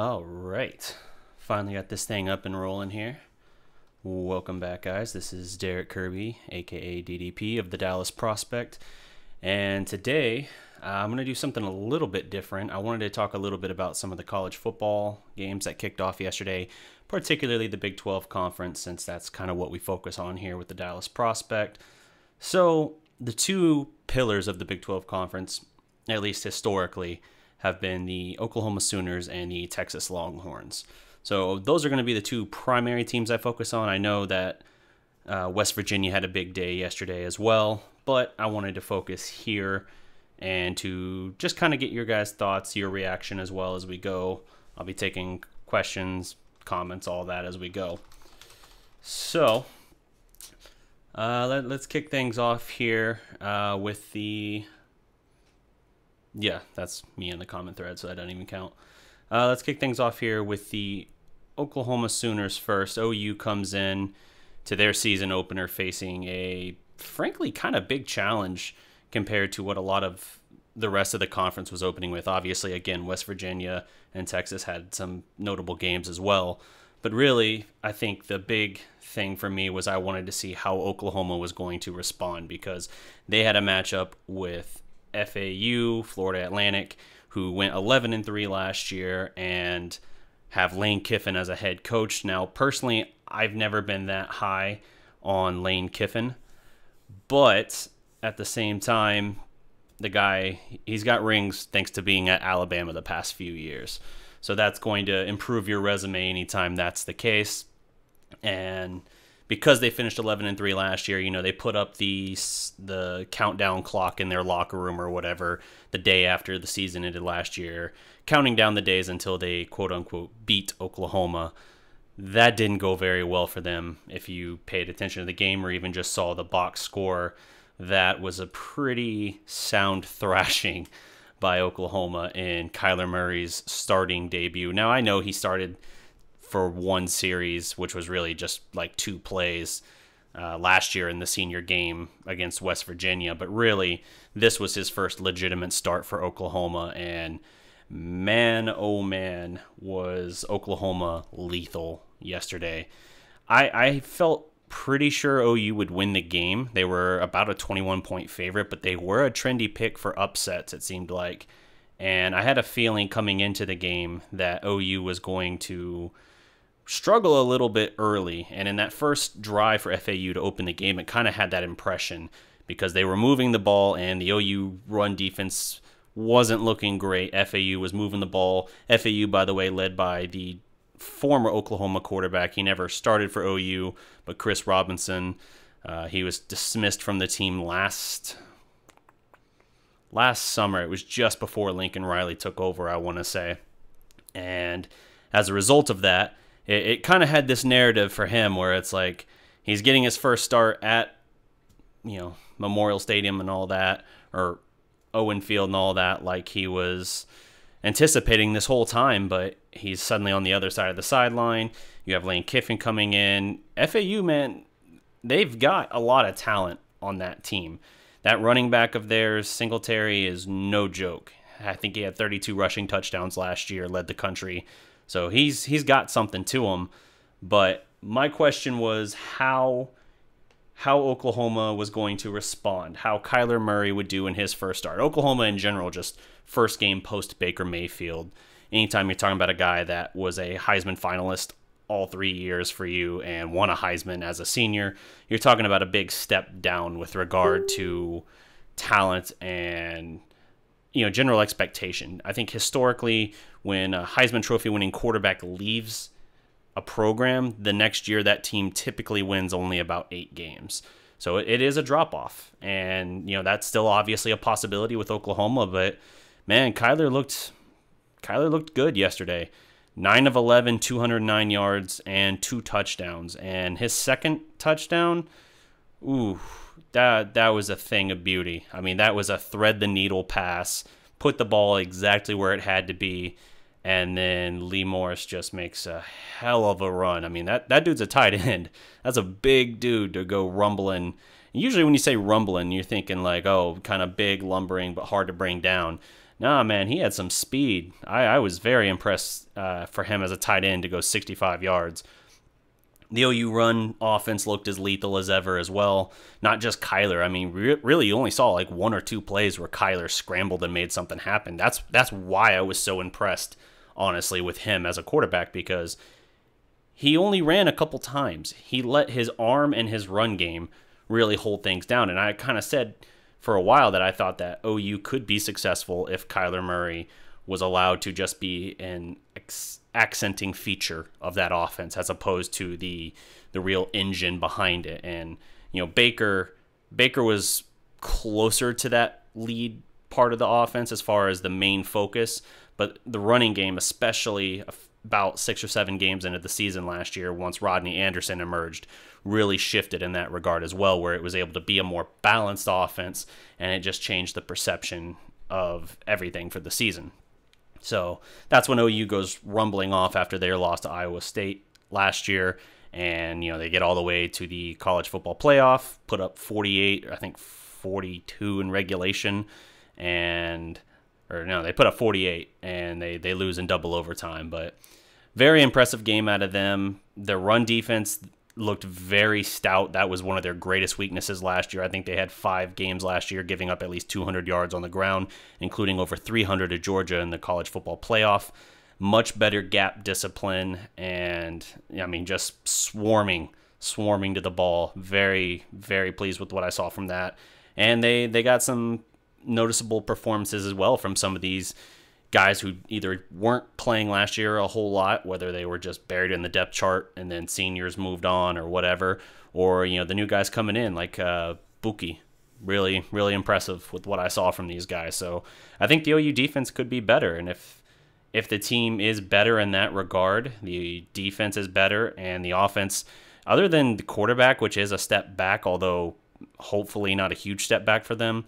All right, finally got this thing up and rolling here. Welcome back, guys. This is Darreck Kirby, aka DDP of the Dallas Prospect, and today I'm going to do something a little bit different. I wanted to talk a little bit about some of the college football games that kicked off yesterday, particularly the Big 12 Conference, since that's kind of what we focus on here with the Dallas Prospect. So the two pillars of the Big 12 Conference, at least historically, have been the Oklahoma Sooners and the Texas Longhorns. So those are going to be the two primary teams I focus on. I know that West Virginia had a big day yesterday as well, but I wanted to focus here and to just kind of get your guys' thoughts, your reaction as well as we go. I'll be taking questions, comments, all that as we go. So let's kick things off here with the... Yeah, that's me in the comment thread, so that doesn't even count. Let's kick things off here with the Oklahoma Sooners first. OU comes in to their season opener facing a, frankly, kind of big challenge compared to what a lot of the rest of the conference was opening with. Obviously, again, West Virginia and Texas had some notable games as well. But really, I think the big thing for me was I wanted to see how Oklahoma was going to respond, because they had a matchup with FAU, Florida Atlantic, who went 11-3 last year and have Lane Kiffin as a head coach. Now, personally, I've never been that high on Lane Kiffin, but at the same time, the guy, he's got rings thanks to being at Alabama the past few years. So that's going to improve your resume anytime that's the case. And because they finished 11-3 last year, you know, they put up the countdown clock in their locker room or whatever the day after the season ended last year, counting down the days until they quote-unquote beat Oklahoma. That didn't go very well for them. If you paid attention to the game or even just saw the box score, that was a pretty sound thrashing by Oklahoma in Kyler Murray's starting debut. Now, I know he started for one series, which was really just like two plays last year in the senior game against West Virginia. But really, this was his first legitimate start for Oklahoma. And man, oh man, was Oklahoma lethal yesterday. I felt pretty sure OU would win the game. They were about a 21-point favorite, but they were a trendy pick for upsets, it seemed like. And I had a feeling coming into the game that OU was going to struggle a little bit early, and in that first drive for FAU to open the game, it kind of had that impression because they were moving the ball and the OU run defense wasn't looking great. FAU was moving the ball. FAU, by the way, led by the former Oklahoma quarterback. He never started for OU, but Chris Robinson. He was dismissed from the team last summer. It was just before Lincoln Riley took over, I want to say. And as a result of that, it kind of had this narrative for him where it's like he's getting his first start at, you know, Memorial Stadium and all that, or Owen Field and all that, like he was anticipating this whole time, but he's suddenly on the other side of the sideline. You have Lane Kiffin coming in. FAU, man, they've got a lot of talent on that team. That running back of theirs, Singletary, is no joke. I think he had 32 rushing touchdowns last year, led the country. So he's got something to him. But my question was how Oklahoma was going to respond, how Kyler Murray would do in his first start. Oklahoma in general, just first game post Baker Mayfield. Anytime you're talking about a guy that was a Heisman finalist all 3 years for you and won a Heisman as a senior, you're talking about a big step down with regard to talent and, you know, general expectation. I think historically, when a Heisman Trophy winning quarterback leaves a program, the next year that team typically wins only about 8 games. So it is a drop-off. And, you know, that's still obviously a possibility with Oklahoma. But, man, Kyler looked good yesterday. 9 of 11, 209 yards, and 2 touchdowns. And his second touchdown, ooh, that was a thing of beauty. I mean, that was a thread-the-needle pass, put the ball exactly where it had to be, and then Lee Morris just makes a hell of a run. I mean, that dude's a tight end. That's a big dude to go rumbling. Usually when you say rumbling, you're thinking like, oh, kind of big, lumbering, but hard to bring down. Nah, man, he had some speed. I was very impressed for him as a tight end to go 65 yards. The OU run offense looked as lethal as ever as well. Not just Kyler. I mean, really, you only saw like 1 or 2 plays where Kyler scrambled and made something happen. That's why I was so impressed, honestly, with him as a quarterback, because he only ran a couple times. He let his arm and his run game really hold things down. And I kind of said for a while that I thought that OU could be successful if Kyler Murray was allowed to just be an accenting feature of that offense as opposed to the real engine behind it. And Baker was closer to that lead part of the offense as far as the main focus, but the running game, especially about 6 or 7 games into the season last year, once Rodney Anderson emerged, really shifted in that regard as well, where it was able to be a more balanced offense, and it just changed the perception of everything for the season. So that's when OU goes rumbling off after their loss to Iowa State last year. And, they get all the way to the college football playoff, put up 48, I think 42 in regulation. They put up 48 and they lose in double overtime. But very impressive game out of them. Their run defense looked very stout. That was one of their greatest weaknesses last year. I think they had 5 games last year giving up at least 200 yards on the ground, including over 300 to Georgia in the college football playoff. Much better gap discipline, and just swarming to the ball. Very, very pleased with what I saw from that. And they got some noticeable performances as well from some of these guys who either weren't playing last year a whole lot, whether they were just buried in the depth chart and then seniors moved on or whatever, or the new guys coming in like Buki. Really, really impressive with what I saw from these guys. So I think the OU defense could be better, and if the team is better in that regard, the defense is better, and the offense, other than the quarterback, which is a step back, although hopefully not a huge step back for them,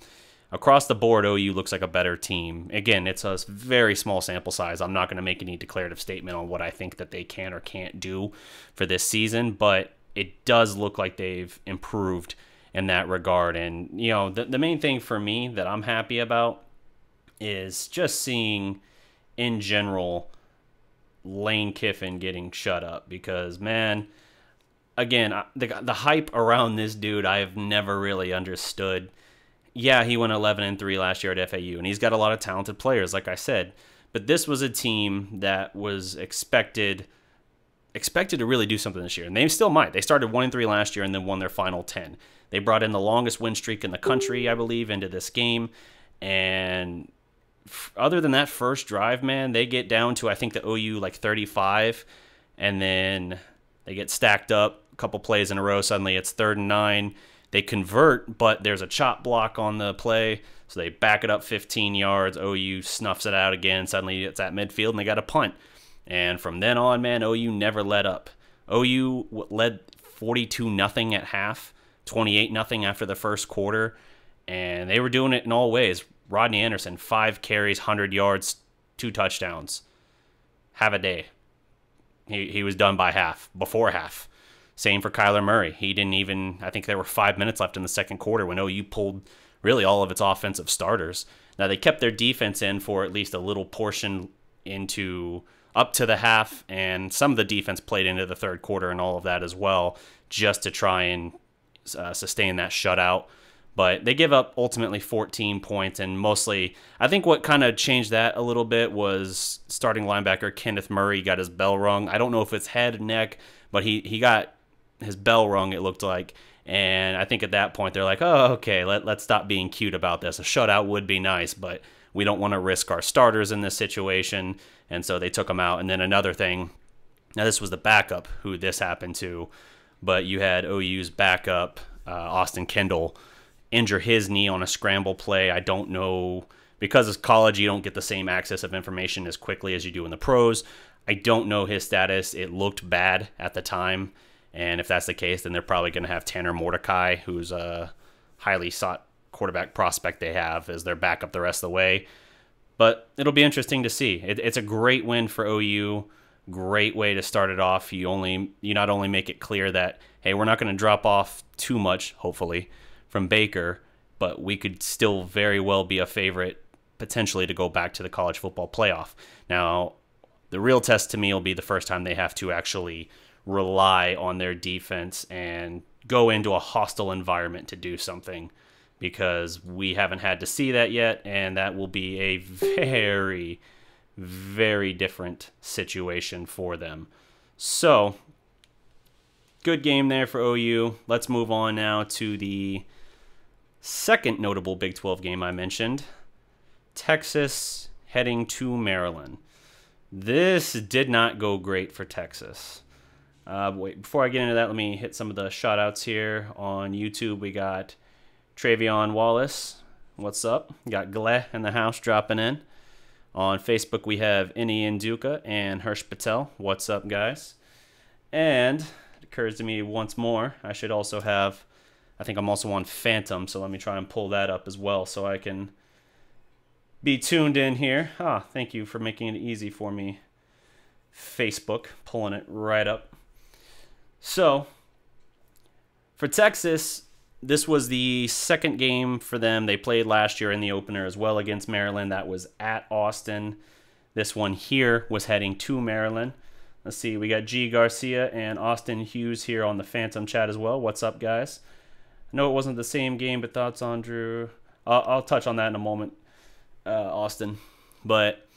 across the board, OU looks like a better team. Again, it's a very small sample size. I'm not going to make any declarative statement on what I think that they can or can't do for this season, but it does look like they've improved in that regard. And, the main thing for me that I'm happy about is just seeing, in general, Lane Kiffin getting shut up. Because, man, again, the hype around this dude I have never really understood. Yeah, he went 11-3 last year at FAU, and he's got a lot of talented players, like I said. But this was a team that was expected to really do something this year, and they still might. They started 1-3 last year and then won their final 10. They brought in the longest win streak in the country, I believe, into this game. And other than that first drive, man, they get down to, I think, the OU like 35, and then they get stacked up a couple plays in a row. Suddenly it's 3rd and 9. They convert, but there's a chop block on the play, so they back it up 15 yards. OU snuffs it out again. Suddenly it's at midfield, and they got a punt. And from then on, man, OU never let up. OU led 42-0 at half, 28-0 after the first quarter, and they were doing it in all ways. Rodney Anderson, 5 carries, 100 yards, 2 touchdowns. Have a day. He was done by half, before half. Same for Kyler Murray. He didn't even, I think there were 5 minutes left in the second quarter when OU pulled really all of its offensive starters. Now, they kept their defense in for at least a little portion up to the half, and some of the defense played into the third quarter and all of that as well, just to try and sustain that shutout. But they give up ultimately 14 points, and mostly, I think what kind of changed that a little bit was starting linebacker Kenneth Murray got his bell rung. I don't know if it's head, neck, but he got his bell rung, it looked like. And I think at that point they're like, oh, okay, let's stop being cute about this. A shutout would be nice, but we don't want to risk our starters in this situation. And so they took him out. And then another thing, now this was the backup who this happened to, but you had OU's backup, Austin Kendall, injure his knee on a scramble play. I don't know, because it's college, you don't get the same access of information as quickly as you do in the pros. I don't know his status. It looked bad at the time. And if that's the case, then they're probably going to have Tanner Mordecai, who's a highly sought quarterback prospect they have, as their backup the rest of the way. But it'll be interesting to see. It's a great win for OU. Great way to start it off. You not only make it clear that, hey, we're not going to drop off too much, hopefully, from Baker, but we could still very well be a favorite potentially to go back to the college football playoff. Now, the real test to me will be the first time they have to actually rely on their defense and go into a hostile environment to do something, because we haven't had to see that yet, and that will be a very, very different situation for them. So, good game there for OU. Let's move on now to the second notable Big 12 game I mentioned. Texas heading to Maryland. This did not go great for Texas. Wait, before I get into that, let me hit some of the shout-outs here. On YouTube, we got Travion Wallace. What's up? We got Gle in the house dropping in. On Facebook, we have Inni Nduka and Hirsch Patel. What's up, guys? And it occurs to me once more, I should also have, I think I'm also on Phantom, so let me try and pull that up as well so I can be tuned in here. Thank you for making it easy for me, Facebook, pulling it right up. So, for Texas, this was the second game for them. They played last year in the opener as well against Maryland. That was at Austin. This one here was heading to Maryland. Let's see, we got G. Garcia and Austin Hughes here on the Phantom chat as well. What's up, guys? I know it wasn't the same game, but thoughts on Drew? I'll touch on that in a moment, Austin. But,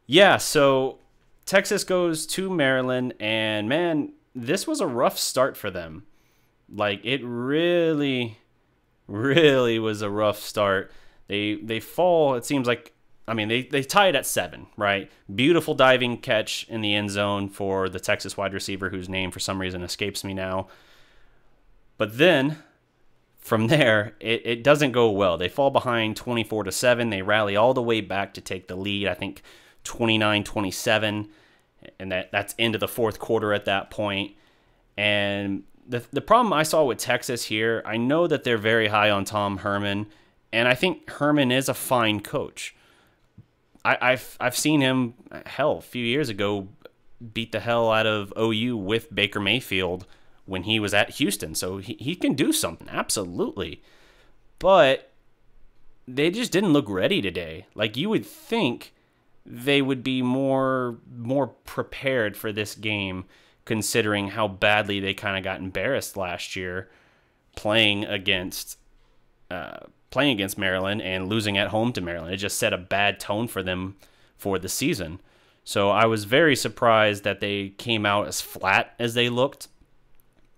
yeah, so Texas goes to Maryland, and, man, this was a rough start for them. Like, it really, really was a rough start. They fall, it seems like, I mean, they tied at 7, right? Beautiful diving catch in the end zone for the Texas wide receiver, whose name for some reason escapes me now. But then, from there, it doesn't go well. They fall behind 24-7. They rally all the way back to take the lead, I think 29-27. And that's into the fourth quarter at that point. And the problem I saw with Texas here, I know that they're very high on Tom Herman, and I think Herman is a fine coach. I've seen him, hell, a few years ago, beat the hell out of OU with Baker Mayfield when he was at Houston. So he can do something, absolutely. But they just didn't look ready today. Like, you would think they would be more prepared for this game, considering how badly they kind of got embarrassed last year playing against Maryland and losing at home to Maryland. It just set a bad tone for them for the season. So I was very surprised that they came out as flat as they looked.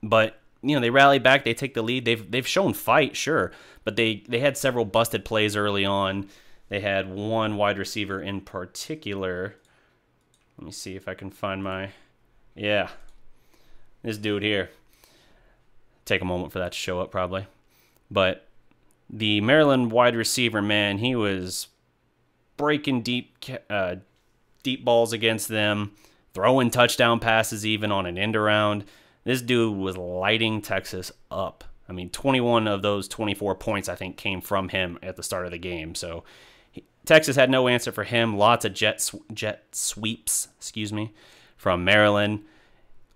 But, you know, they rallied back, they take the lead. They've shown fight, sure, but they had several busted plays early on. They had one wide receiver in particular. Let me see if I can find my... Yeah, this dude here. Take a moment for that to show up, probably. But the Maryland wide receiver, man, he was breaking deep balls against them, throwing touchdown passes even on an end around. This dude was lighting Texas up. I mean, 21 of those 24 points, I think, came from him at the start of the game. So Texas had no answer for him. Lots of jet sweeps, from Maryland.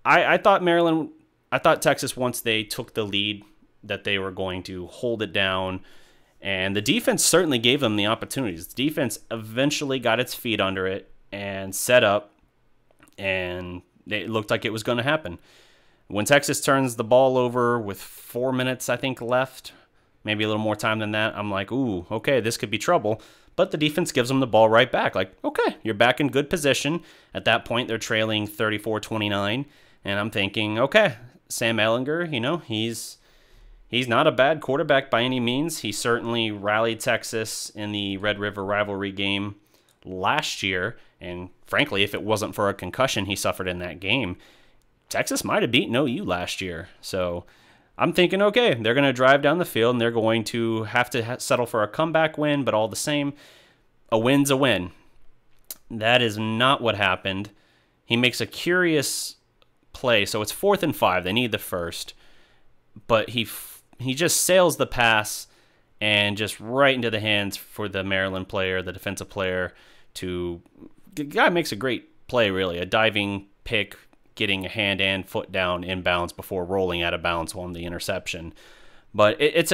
I thought Texas, once they took the lead, that they were going to hold it down. And the defense certainly gave them the opportunities. The defense eventually got its feet under it and set up, and it looked like it was going to happen. When Texas turns the ball over with 4 minutes, I think, left, maybe a little more time than that, I'm like, ooh, okay, this could be trouble. But the defense gives them the ball right back. Like, okay, you're back in good position. At that point, they're trailing 34-29. And I'm thinking, okay, Sam Ehlinger, you know, he's not a bad quarterback by any means. He certainly rallied Texas in the Red River rivalry game last year. And frankly, if it wasn't for a concussion he suffered in that game, Texas might have beaten OU last year. So I'm thinking, okay, they're going to drive down the field and they're going to have to settle for a comeback win, but all the same, a win's a win. That is not what happened. He makes a curious play. So it's 4th and 5. They need the first. But he just sails the pass and just right into the hands for the Maryland player, the defensive player. The guy makes a great play, really. A diving pick, getting a hand and foot down inbounds before rolling out of bounds on the interception. But it's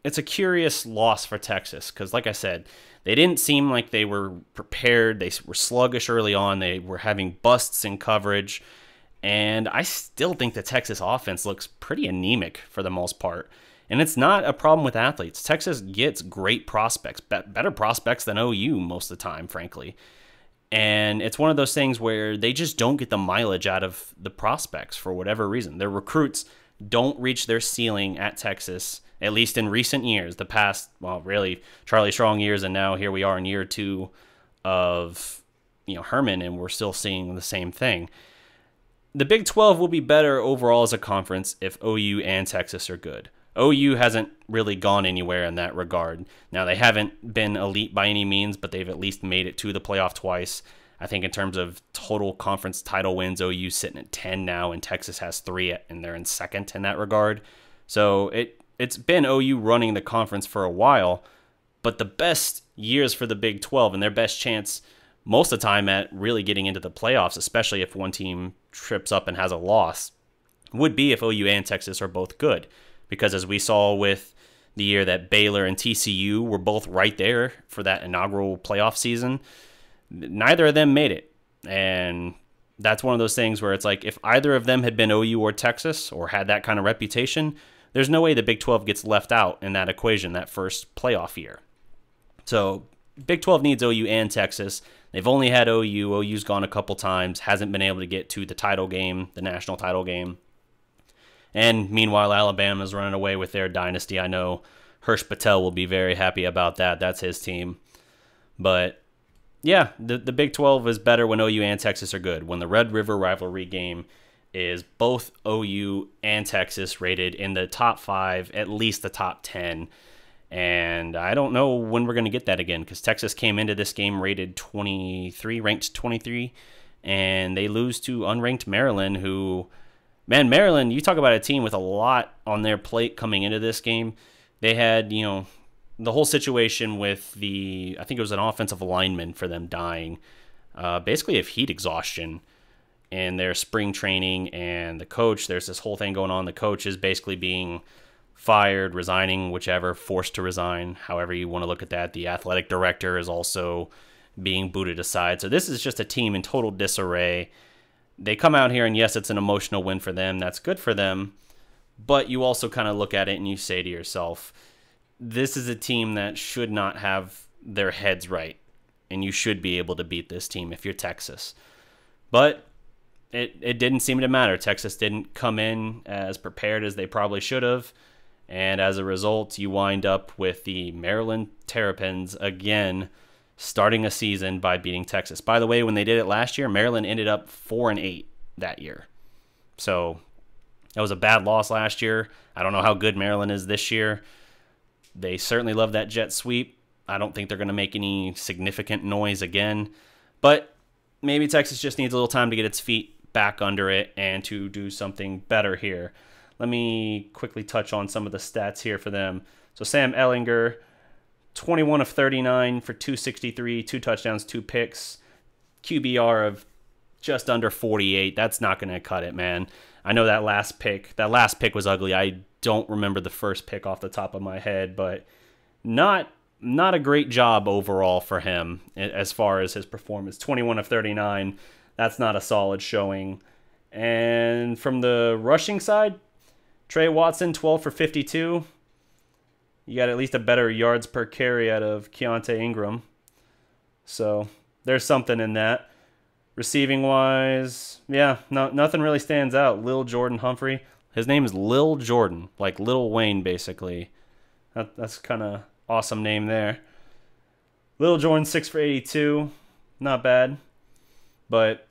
it's a curious loss for Texas because, like I said, they didn't seem like they were prepared. They were sluggish early on. They were having busts in coverage. And I still think the Texas offense looks pretty anemic for the most part. And it's not a problem with athletes. Texas gets great prospects, better prospects than OU most of the time, frankly. And it's one of those things where they just don't get the mileage out of the prospects for whatever reason. Their recruits don't reach their ceiling at Texas, at least in recent years. The past, well, really, Charlie Strong years, and now here we are in year 2 of Herman, and we're still seeing the same thing. The Big 12 will be better overall as a conference if OU and Texas are good. OU hasn't really gone anywhere in that regard. Now, they haven't been elite by any means, but they've at least made it to the playoff twice. I think in terms of total conference title wins, OU's sitting at 10 now, and Texas has 3, and they're in second in that regard. So it's been OU running the conference for a while, but the best years for the Big 12 and their best chance most of the time at really getting into the playoffs, especially if one team trips up and has a loss, would be if OU and Texas are both good. Because as we saw with the year that Baylor and TCU were both right there for that inaugural playoff season, neither of them made it. And that's one of those things where it's like if either of them had been OU or Texas or had that kind of reputation, there's no way the Big 12 gets left out in that equation that first playoff year. So Big 12 needs OU and Texas. They've only had OU. OU's gone a couple times, hasn't been able to get to the title game, the national title game. And meanwhile, Alabama's running away with their dynasty. I know Hirsch Patel will be very happy about that. That's his team. But yeah, the Big 12 is better when OU and Texas are good. When the Red River rivalry game is both OU and Texas rated in the top 5, at least the top 10. And I don't know when we're going to get that again because Texas came into this game rated 23, ranked 23, and they lose to unranked Maryland, who, man, Maryland, you talk about a team with a lot on their plate coming into this game. They had, the whole situation with I think it was an offensive lineman for them dying, basically of heat exhaustion in their spring training, and the coach, there's this whole thing going on. The coach is basically being fired, resigning, whichever, forced to resign, however you want to look at that. The athletic director is also being booted aside. So this is just a team in total disarray. They come out here, and yes, it's an emotional win for them. That's good for them. But you also kind of look at it and you say to yourself, this is a team that should not have their heads right, and you should be able to beat this team if you're Texas. But it didn't seem to matter. Texas didn't come in as prepared as they probably should have. And as a result, you wind up with the Maryland Terrapins again starting a season by beating Texas. By the way, when they did it last year, Maryland ended up 4-8 that year. So that was a bad loss last year. I don't know how good Maryland is this year. They certainly love that jet sweep. I don't think they're going to make any significant noise again. But maybe Texas just needs a little time to get its feet back under it and to do something better here. Let me quickly touch on some of the stats here for them. So Sam Ehlinger, 21 of 39 for 263, 2 touchdowns, 2 picks, QBR of just under 48. That's not going to cut it, man. I know that last pick was ugly. I don't remember the first pick off the top of my head, but not a great job overall for him as far as his performance. 21 of 39, that's not a solid showing. And from the rushing side, Trey Watson, 12 for 52. You got at least a better yards per carry out of Keontae Ingram. So there's something in that. Receiving wise, yeah, nothing really stands out. Lil Jordan Humphrey. His name is Lil Jordan, like Lil Wayne, basically. That's kind of awesome name there. Lil Jordan, 6 for 82. Not bad. But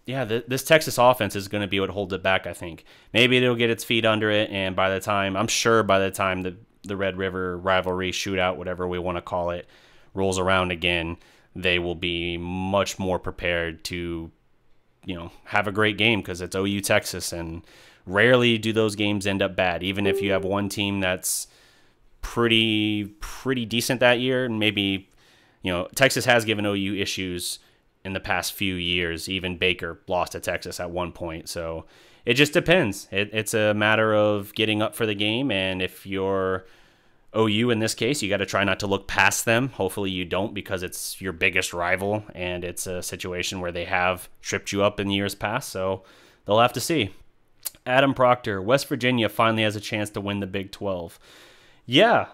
yeah, this Texas offense is going to be what holds it back, I think. Maybe it'll get its feet under it, and I'm sure by the time the Red River rivalry shootout, whatever we want to call it, rolls around again, they will be much more prepared to, have a great game because it's OU Texas, and rarely do those games end up bad. Even if you have one team that's pretty decent that year, and maybe, Texas has given OU issues in the past few years. Even Baker lost to Texas at one point. So it just depends. It's a matter of getting up for the game, and if you're OU in this case, you got to try not to look past them. Hopefully you don't, because it's your biggest rival and it's a situation where they have tripped you up in years past. So they'll have to see. Adam Proctor, West Virginia finally has a chance to win the Big 12. Yeah,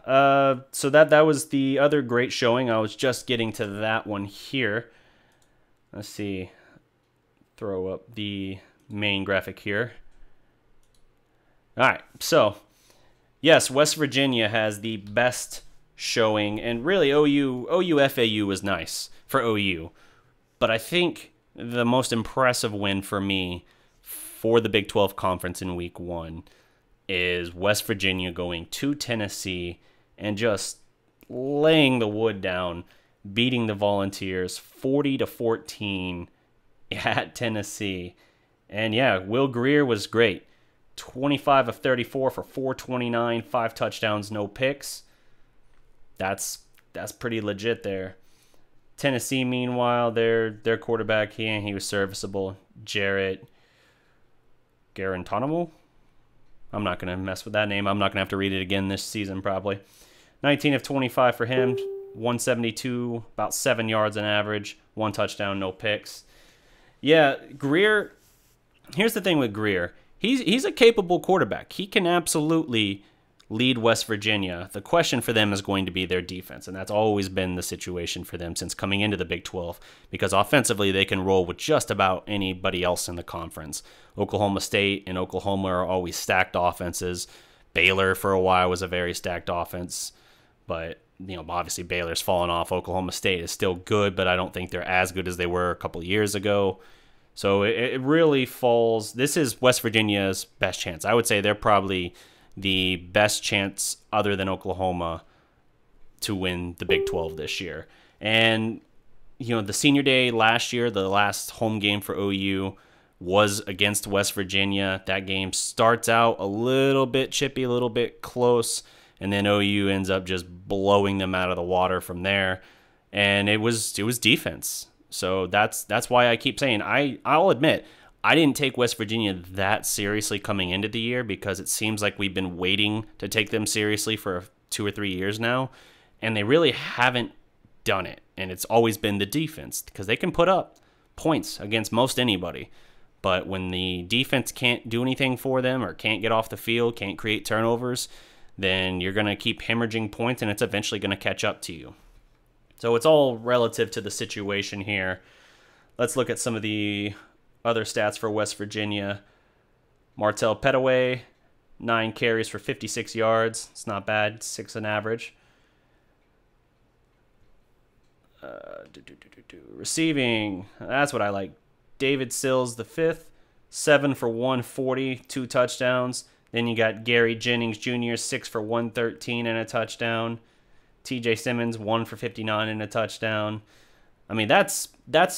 so that was the other great showing. I was just getting to that one here. Let's see. Throw up the main graphic here. All right, so yes, West Virginia has the best showing, and really OU FAU was nice for OU. But I think the most impressive win for me for the Big 12 Conference in Week 1 is West Virginia going to Tennessee and just laying the wood down, beating the Volunteers 40-14 at Tennessee. And yeah, Will Grier was great. 25 of 34 for 429, 5 touchdowns, no picks. That's pretty legit there. Tennessee, meanwhile, their quarterback, he was serviceable. Jarrett Guarantano. I'm not going to mess with that name. I'm not going to have to read it again this season probably. 19 of 25 for him, 172, about 7 yards on average, 1 touchdown, no picks. Yeah, Grier, here's the thing with Grier. He's a capable quarterback. He can absolutely lead West Virginia. The question for them is going to be their defense, and that's always been the situation for them since coming into the Big 12, because offensively they can roll with just about anybody else in the conference. Oklahoma State and Oklahoma are always stacked offenses. Baylor for a while was a very stacked offense, but obviously Baylor's fallen off. Oklahoma State is still good, but I don't think they're as good as they were a couple of years ago. So it really falls. This is West Virginia's best chance. I would say they're probably the best chance other than Oklahoma to win the Big 12 this year. And, the senior day last year, the last home game for OU was against West Virginia. That game starts out a little bit chippy, a little bit close, and then OU ends up just blowing them out of the water from there. And it was defense. So that's why I keep saying, I'll admit, I didn't take West Virginia that seriously coming into the year, because it seems like we've been waiting to take them seriously for 2 or 3 years now, and they really haven't done it. And it's always been the defense, because they can put up points against most anybody. But when the defense can't do anything for them, or can't get off the field, can't create turnovers, then you're going to keep hemorrhaging points, and it's eventually going to catch up to you. So it's all relative to the situation here. Let's look at some of the other stats for West Virginia. Martell Pettaway, 9 carries for 56 yards. It's not bad, 6 on average. Receiving, that's what I like. David Sills, the 5th, 7 for 140, 2 touchdowns. Then you got Gary Jennings Jr., 6 for 113 and a touchdown. TJ Simmons, 1 for 59 and a touchdown. I mean, that's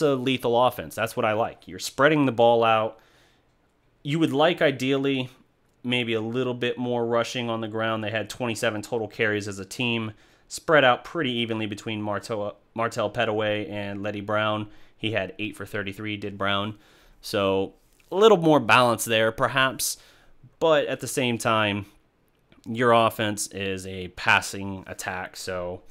a lethal offense. That's what I like. You're spreading the ball out. You would like, ideally, maybe a little bit more rushing on the ground. They had 27 total carries as a team, spread out pretty evenly between Martell Pettaway and Letty Brown. He had 8 for 33, did Brown. So a little more balance there, perhaps. But at the same time, your offense is a passing attack. So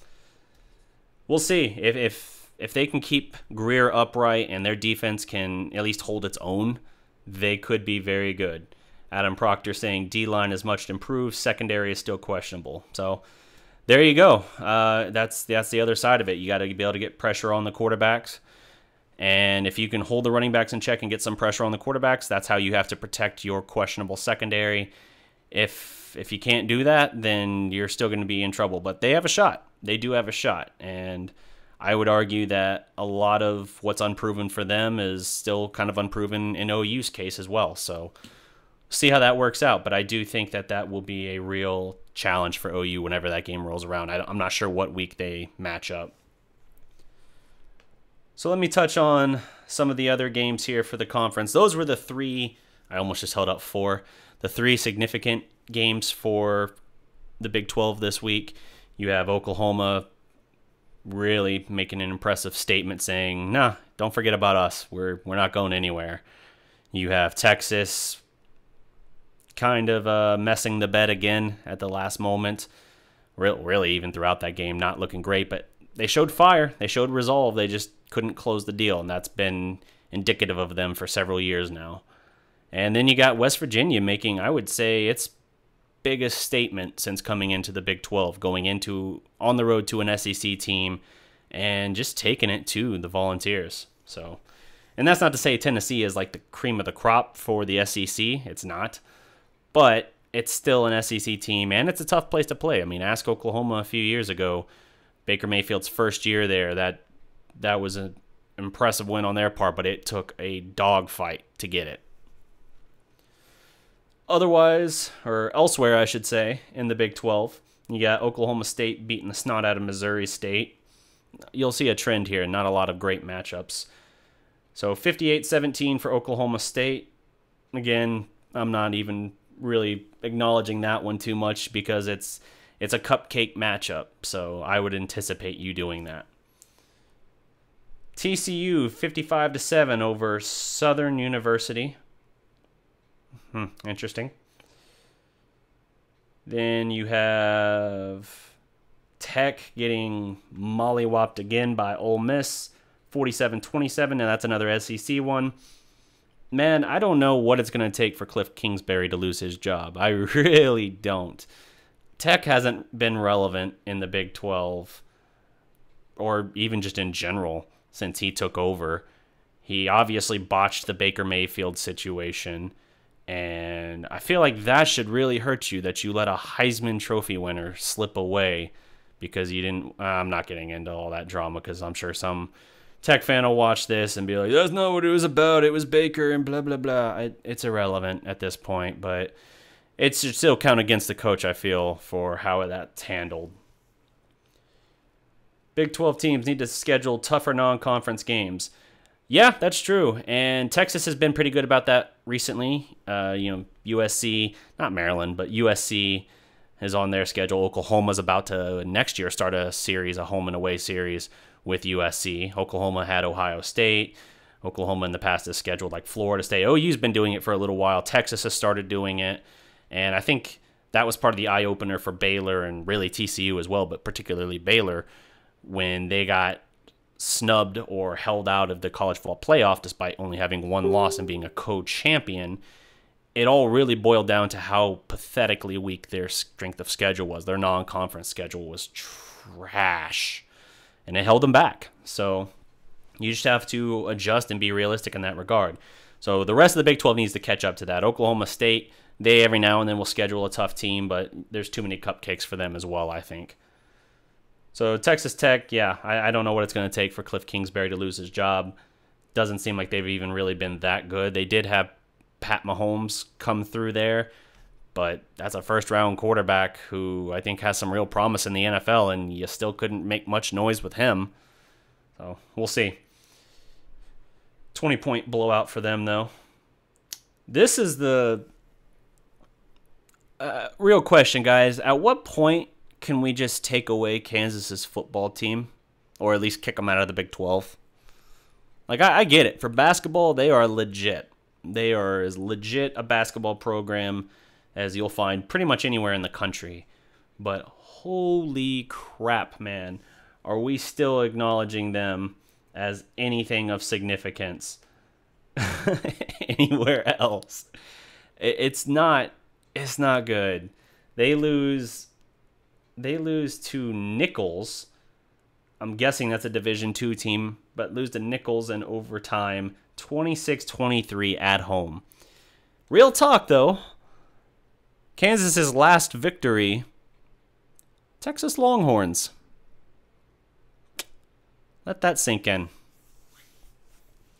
we'll see if they can keep Grier upright and their defense can at least hold its own, they could be very good. Adam Proctor saying D-line is much improved, secondary is still questionable. So there you go. That's the other side of it. You got to be able to get pressure on the quarterbacks. And if you can hold the running backs in check and get some pressure on the quarterbacks, that's how you have to protect your questionable secondary. If you can't do that, then you're still going to be in trouble. But they have a shot. They do have a shot. And I would argue that a lot of what's unproven for them is still kind of unproven in OU's case as well. So see how that works out. But I do think that will be a real challenge for OU whenever that game rolls around. I'm not sure what week they match up. So let me touch on some of the other games here for the conference. Those were the 3, I almost just held up 4, the 3 significant games for the Big 12 this week. You have Oklahoma really making an impressive statement saying, nah, don't forget about us. We're not going anywhere. You have Texas kind of messing the bed again at the last moment really even throughout that game, not looking great, but they showed fire. They showed resolve. They just couldn't close the deal, and that's been indicative of them for several years now. And then you got West Virginia making, I would say, its biggest statement since coming into the Big 12, going into on the road to an SEC team and just taking it to the Volunteers. So, and that's not to say Tennessee is like the cream of the crop for the SEC. It's not. But it's still an SEC team, and it's a tough place to play. I mean, ask Oklahoma a few years ago, Baker Mayfield's first year there. That was an impressive win on their part, but it took a dogfight to get it. Otherwise, or elsewhere, I should say, in the Big 12, you got Oklahoma State beating the snot out of Missouri State. You'll see a trend here, not a lot of great matchups. So 58-17 for Oklahoma State. Again, I'm not even really acknowledging that one too much because it's a cupcake matchup, so I would anticipate you doing that. TCU 55-7 over Southern University. Interesting. Then you have Tech getting mollywopped again by Ole Miss, 47-27. Now that's another SEC one. Man, I don't know what it's going to take for Cliff Kingsbury to lose his job. I really don't. Tech hasn't been relevant in the Big 12, or even just in general, since he took over. He obviously botched the Baker Mayfield situation, and I feel like that should really hurt you, that you let a Heisman Trophy winner slip away because you didn't. I'm not getting into all that drama because I'm sure some Tech fan will watch this and be like, that's not what it was about. It was Baker and blah, blah, blah. It's irrelevant at this point, but it should still count against the coach, I feel, for how that's handled. Big 12 teams need to schedule tougher non-conference games. Yeah, that's true, and Texas has been pretty good about that recently. USC, not Maryland, but USC is on their schedule. Oklahoma's about to next year start a home and away series with USC. Oklahoma had Ohio State. Oklahoma in the past has scheduled like Florida State. OU's been doing it for a little while. Texas has started doing it, and I think that was part of the eye-opener for Baylor and really TCU as well, but particularly Baylor, when they got snubbed or held out of the college football playoff despite only having one loss and being a co-champion. It all really boiled down to how pathetically weak their strength of schedule was. Their non-conference schedule was trash, and it held them back. So you just have to adjust and be realistic in that regard. So the rest of the Big 12 needs to catch up to that. Oklahoma State, they every now and then will schedule a tough team, but there's too many cupcakes for them as well, I think. So Texas Tech, yeah, I don't know what it's going to take for Cliff Kingsbury to lose his job. Doesn't seem like they've even really been that good. They did have Pat Mahomes come through there, but that's a first-round quarterback who I think has some real promise in the NFL, and you still couldn't make much noise with him. So we'll see. 20-point blowout for them, though. This is the real question, guys. At what point can we just take away Kansas's football team, or at least kick them out of the Big 12? Like, I get it. For basketball, they are legit. They are as legit a basketball program as you'll find pretty much anywhere in the country. But holy crap, man. Are we still acknowledging them as anything of significance anywhere else? It's not good. They lose to Nichols. I'm guessing that's a Division II team, but lose to Nichols in overtime, 26-23 at home. Real talk, though. Kansas's last victory, Texas Longhorns. Let that sink in.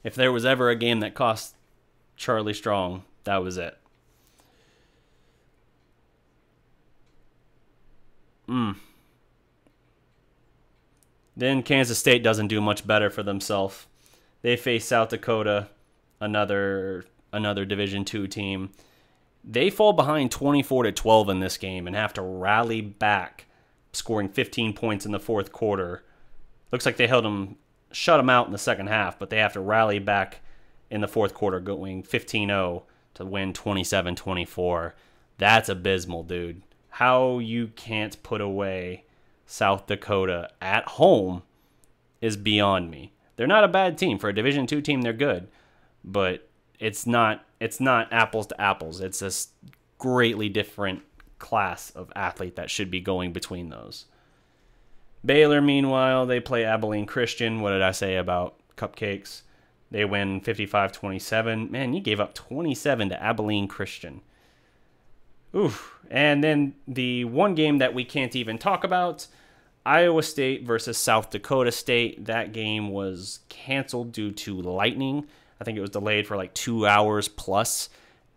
If there was ever a game that cost Charlie Strong, that was it. Then Kansas State doesn't do much better for themselves. They face South Dakota, another Division II team. They fall behind 24-12 in this game and have to rally back, scoring 15 points in the fourth quarter. Looks like they shut them out in the second half, but they have to rally back in the fourth quarter, going 15-0 to win 27-24. That's abysmal, dude. How you can't put away South Dakota at home is beyond me. They're not a bad team. For a Division II team, they're good. But it's not apples to apples. It's a greatly different class of athlete that should be going between those. Baylor, meanwhile, they play Abilene Christian. What did I say about cupcakes? They win 55-27. Man, you gave up 27 to Abilene Christian. Oof. And then the one game that we can't even talk about, Iowa State versus South Dakota State. That game was canceled due to lightning. I think it was delayed for like 2 hours plus.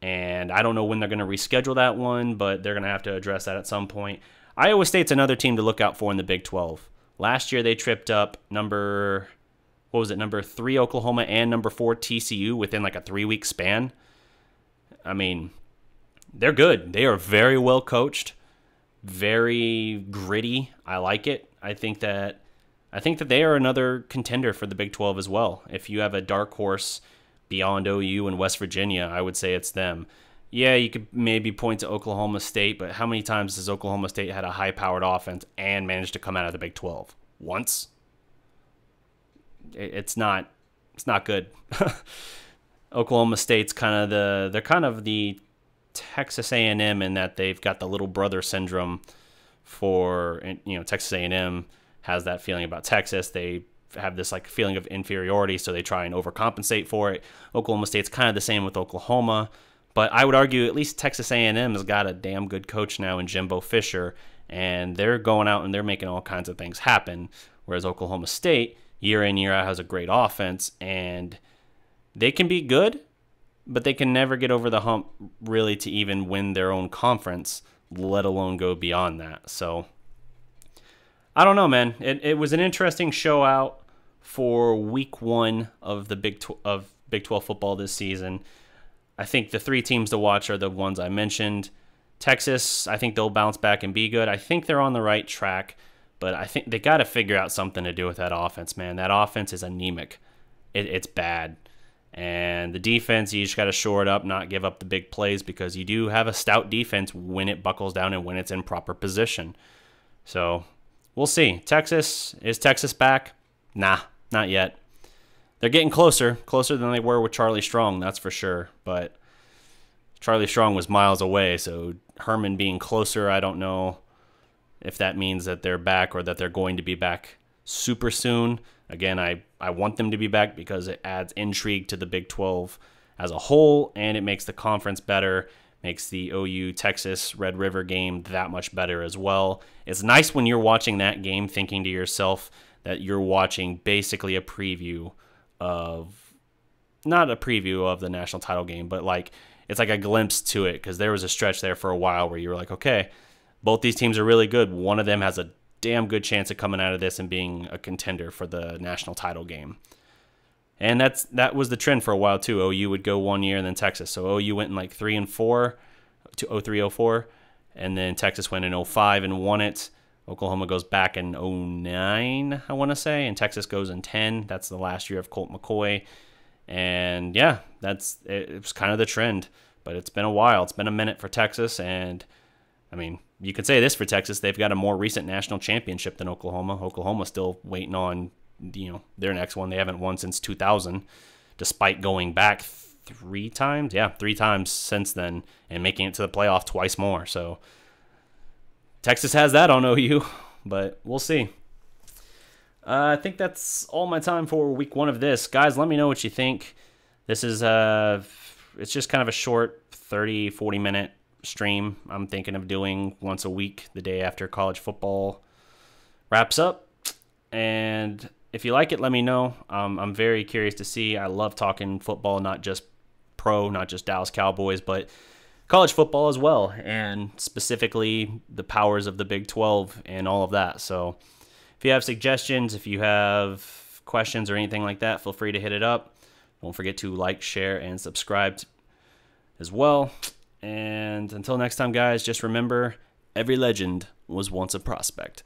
And I don't know when they're going to reschedule that one, but they're going to have to address that at some point. Iowa State's another team to look out for in the Big 12. Last year they tripped up number 3 Oklahoma and number 4 TCU within like a 3-week span. I mean, they're good. They are very well coached, very gritty. I like it. I think that they are another contender for the Big 12 as well. If you have a dark horse beyond OU and West Virginia, I would say it's them. Yeah, you could maybe point to Oklahoma State, but how many times has Oklahoma State had a high-powered offense and managed to come out of the Big 12? Once? It's not good. Oklahoma State's kind of the Texas A&M in that they've got the little brother syndrome for, Texas A&M has that feeling about Texas. They have this like feeling of inferiority, so they try and overcompensate for it. Oklahoma State's kind of the same with Oklahoma, but I would argue at least Texas A&M has got a damn good coach now in Jimbo Fisher, and they're going out and they're making all kinds of things happen, whereas Oklahoma State, year in, year out, has a great offense, and they can be good, but they can never get over the hump really to even win their own conference, let alone go beyond that. So I don't know, man. It was an interesting show out for week 1 of the Big 12 football this season. I think the 3 teams to watch are the ones I mentioned. Texas, I think they'll bounce back and be good. I think they're on the right track, but I think they got to figure out something to do with that offense, man. That offense is anemic. It's bad. And the defense, you just got to shore it up, not give up the big plays, because you do have a stout defense when it buckles down and when it's in proper position. So we'll see. Is Texas back? Nah, not yet. They're getting closer than they were with Charlie Strong, that's for sure. But Charlie Strong was miles away, so Herman being closer, I don't know if that means that they're back or that they're going to be back super soon. Again, I want them to be back because it adds intrigue to the Big 12 as a whole, and it makes the conference better, makes the OU-Texas Red River game that much better as well. It's nice when you're watching that game thinking to yourself that you're watching basically a preview of, not a preview of the national title game, but like it's like a glimpse to it, because there was a stretch there for a while where you were like, okay, both these teams are really good. One of them has a damn good chance of coming out of this and being a contender for the national title game. And that was the trend for a while too. OU would go one year and then Texas. So OU went in like 3-4 to 03-04, and then Texas went in 05 and won it. Oklahoma goes back in 09, I want to say, and Texas goes in 10. That's the last year of Colt McCoy. And yeah, it was kind of the trend. But it's been a while. It's been a minute for Texas, and I mean, you could say this for Texas. They've got a more recent national championship than Oklahoma. Oklahoma's still waiting on, their next one. They haven't won since 2000, despite going back 3 times. Yeah, 3 times since then and making it to the playoff twice more. So Texas has that on OU, but we'll see. I think that's all my time for week 1 of this. Guys, let me know what you think. This is it's just kind of a short 30, 40-minute stream I'm thinking of doing once a week, the day after college football wraps up. And if you like it, let me know. I'm very curious to see. I love talking football, not just not just Dallas Cowboys, but college football as well, and specifically the powers of the Big 12 and all of that. So if you have suggestions, if you have questions or anything like that, feel free to hit it up. Don't forget to like, share, and subscribe as well. And until next time, guys, just remember, every legend was once a prospect.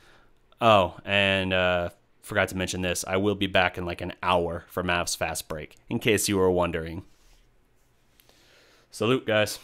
Oh, and forgot to mention this. I will be back in like an hour for Mavs Fast Break, in case you were wondering. Salute, guys.